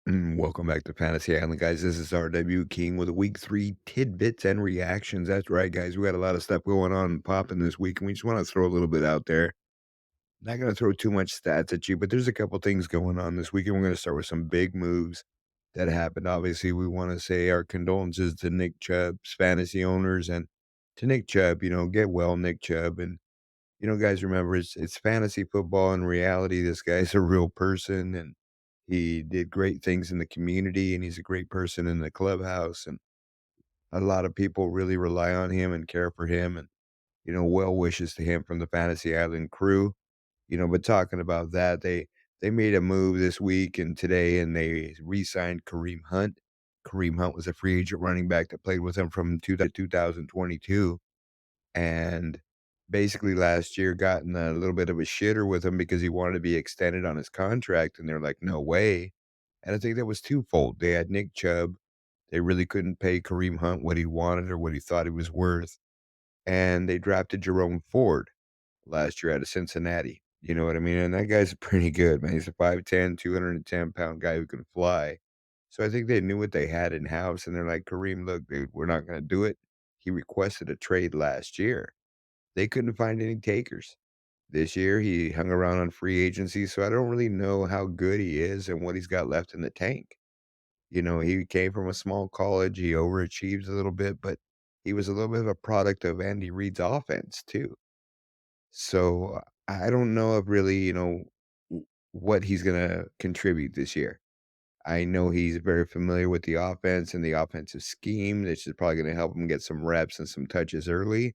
Welcome back to Fantasy Island, guys. This is RW King with a week 3 tidbits and reactions. That's right, guys. We got a lot of stuff going on and popping this week, and we just want to throw a little bit out there. Not going to throw too much stats at you, but there's a couple things going on this week, and we're going to start with some big moves that happened. Obviously, we want to say our condolences to Nick Chubb's fantasy owners and to Nick Chubb. Get well, Nick Chubb. And, guys, remember it's fantasy football. In reality, this guy's a real person, and he did great things in the community, and he's a great person in the clubhouse, and a lot of people really rely on him and care for him, and, well wishes to him from the Fantasy Island crew. But talking about that, they made a move this week and today, and they re-signed Kareem Hunt. Kareem Hunt was a free agent running back that played with him from 2022, and basically last year got in a little bit of a shitter with him because he wanted to be extended on his contract, and they're like, "No way." And I think that was twofold. They had Nick Chubb. They really couldn't pay Kareem Hunt what he wanted or what he thought he was worth. And they drafted Jerome Ford last year out of Cincinnati. You know what I mean? And that guy's pretty good, man. He's a 5'10", 210-pound guy who can fly. So I think they knew what they had in house. And they're like, Kareem, look, dude, we're not going to do it. He requested a trade last year. They couldn't find any takers. This year, he hung around on free agency. So I don't really know how good he is and what he's got left in the tank. He came from a small college, he overachieved a little bit, but he was a little bit of a product of Andy Reid's offense too. So, I don't know if really, what he's gonna contribute this year. I know he's very familiar with the offense and the offensive scheme, which is probably gonna help him get some reps and some touches early,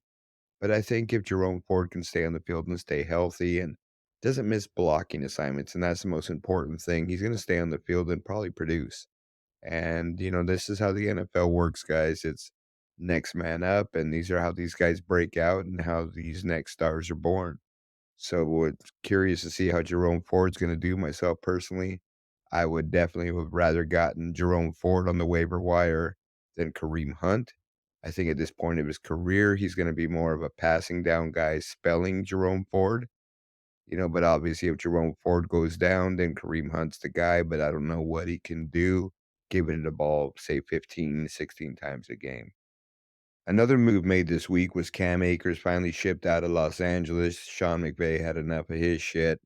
but I think if Jerome Ford can stay on the field and stay healthy and doesn't miss blocking assignments, and that's the most important thing, he's gonna stay on the field and probably produce. And, this is how the NFL works, guys. It's next man up, and these are how these guys break out and how these next stars are born. So it's curious to see how Jerome Ford's going to do. Myself personally, I would definitely have rather gotten Jerome Ford on the waiver wire than Kareem Hunt. I think at this point of his career, he's going to be more of a passing down guy, spelling Jerome Ford. But obviously if Jerome Ford goes down, then Kareem Hunt's the guy, but I don't know what he can do giving the ball, say 15, 16 times a game. Another move made this week was Cam Akers finally shipped out of Los Angeles. Sean McVay had enough of his shit.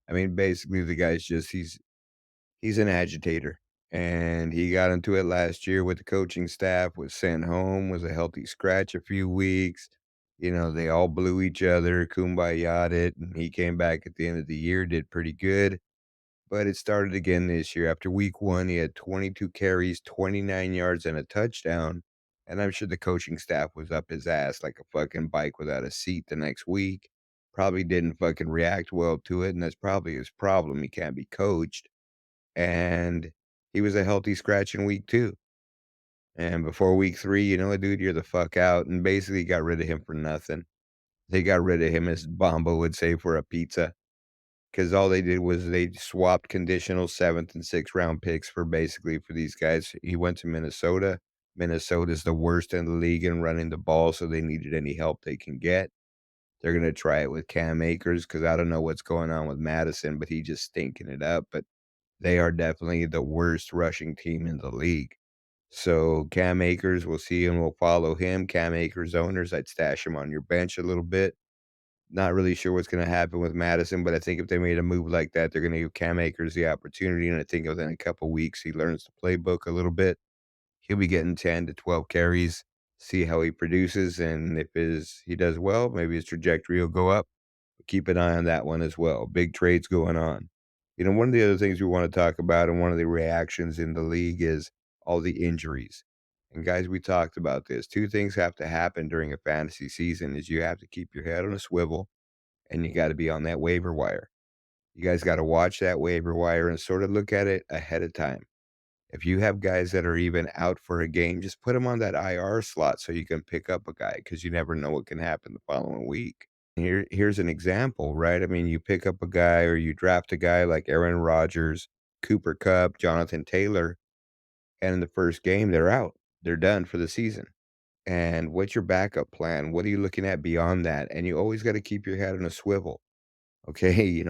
I mean, basically the guy's just he's an agitator. And he got into it last year with the coaching staff, was sent home, was a healthy scratch a few weeks. They all blew each other, kumbaya'd it, and he came back at the end of the year, did pretty good. But it started again this year. After week 1, he had 22 carries, 29 yards, and a touchdown. And I'm sure the coaching staff was up his ass like a fucking bike without a seat the next week. Probably didn't fucking react well to it, and that's probably his problem. He can't be coached. And he was a healthy scratch in week 2. And before week 3, you know what, dude, you're the fuck out. And basically got rid of him for nothing. They got rid of him, as Bombo would say, for a pizza. Because all they did was they swapped conditional 7th and 6th round picks for these guys. He went to Minnesota. Minnesota's the worst in the league in running the ball, so they needed any help they can get. They're gonna try it with Cam Akers because I don't know what's going on with Madison, but he just stinking it up. But they are definitely the worst rushing team in the league. So Cam Akers, we'll see and we'll follow him. Cam Akers owners, I'd stash him on your bench a little bit. Not really sure what's gonna happen with Madison, but I think if they made a move like that, they're gonna give Cam Akers the opportunity, and I think within a couple weeks, he learns the playbook a little bit. He'll be getting 10 to 12 carries, see how he produces, and if he does well, maybe his trajectory will go up. Keep an eye on that one as well. Big trades going on. One of the other things we wanna talk about and one of the reactions in the league is all the injuries. And guys, we talked about this. 2 things have to happen during a fantasy season is you have to keep your head on a swivel and you gotta be on that waiver wire. You guys gotta watch that waiver wire and sort of look at it ahead of time. If you have guys that are even out for a game, just put them on that IR slot so you can pick up a guy because you never know what can happen the following week. Here's an example, right? I mean, you pick up a guy or you draft a guy like Aaron Rodgers, Cooper Kupp, Jonathan Taylor, and in the first game, they're out. They're done for the season. And what's your backup plan? What are you looking at beyond that? And you always got to keep your head on a swivel. Okay,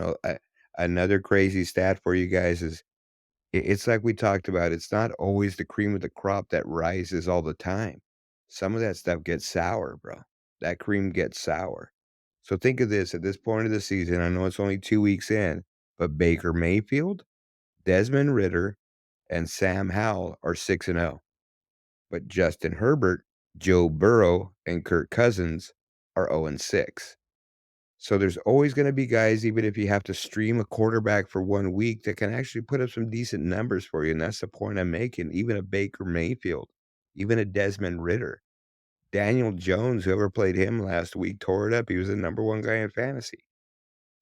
another crazy stat for you guys is It's like we talked about, it's not always the cream of the crop that rises all the time. Some of that stuff gets sour, bro. That cream gets sour. So think of this, at this point of the season, I know it's only 2 weeks in, but Baker Mayfield, Desmond Ridder, and Sam Howell are 6-0. But Justin Herbert, Joe Burrow, and Kirk Cousins are 0-6. So there's always gonna be guys, even if you have to stream a quarterback for 1 week, that can actually put up some decent numbers for you, and that's the point I'm making. Even a Baker Mayfield, even a Desmond Ridder, Daniel Jones, whoever played him last week tore it up. He was the number 1 guy in fantasy.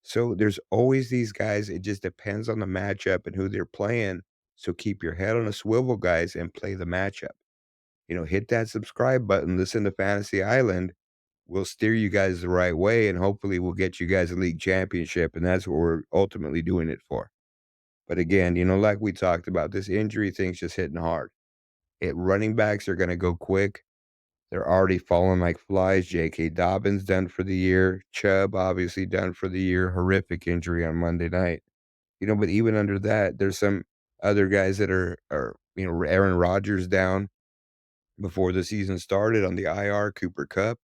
So there's always these guys. It just depends on the matchup and who they're playing. So keep your head on a swivel, guys, and play the matchup. Hit that subscribe button, listen to Fantasy Island. We'll steer you guys the right way, and hopefully we'll get you guys a league championship, and that's what we're ultimately doing it for. But again, like we talked about, this injury thing's just hitting hard. Running backs are gonna go quick. They're already falling like flies. J.K. Dobbins done for the year. Chubb obviously done for the year. Horrific injury on Monday night. But even under that, there's some other guys that are Aaron Rodgers down before the season started on the IR. Cooper Kupp,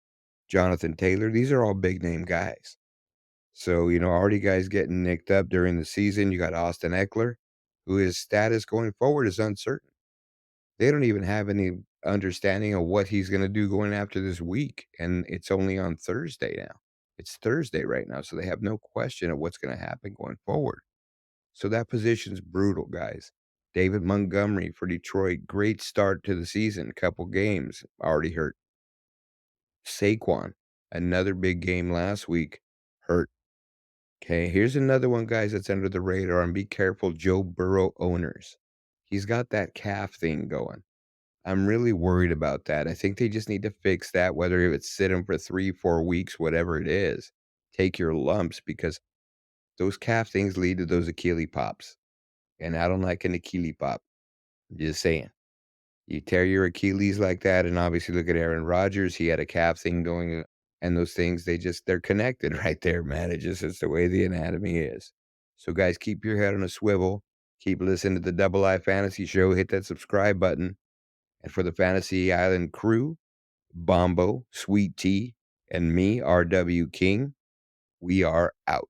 Jonathan Taylor. These are all big name guys. So, already guys getting nicked up during the season. You got Austin Eckler, who his status going forward is uncertain. They don't even have any understanding of what he's going to do going after this week. And it's only on Thursday now. It's Thursday right now. So they have no question of what's going to happen going forward. So that position's brutal, guys. David Montgomery for Detroit, great start to the season. Couple games already hurt. Saquon, another big game last week, hurt. Okay, here's another one, guys, that's under the radar, and be careful, Joe Burrow owners. He's got that calf thing going. I'm really worried about that. I think they just need to fix that, whether it's sit him for 3, 4 weeks, whatever it is. Take your lumps, because those calf things lead to those Achilles pops. And I don't like an Achilles pop. Just saying. You tear your Achilles like that, and obviously look at Aaron Rodgers. He had a calf thing going, and those things, they're connected right there, man. It's the way the anatomy is. So, guys, keep your head on a swivel. Keep listening to the Double I Fantasy Show. Hit that subscribe button. And for the Fantasy Island crew, Bombo, Sweet Tea, and me, R.W. King, we are out.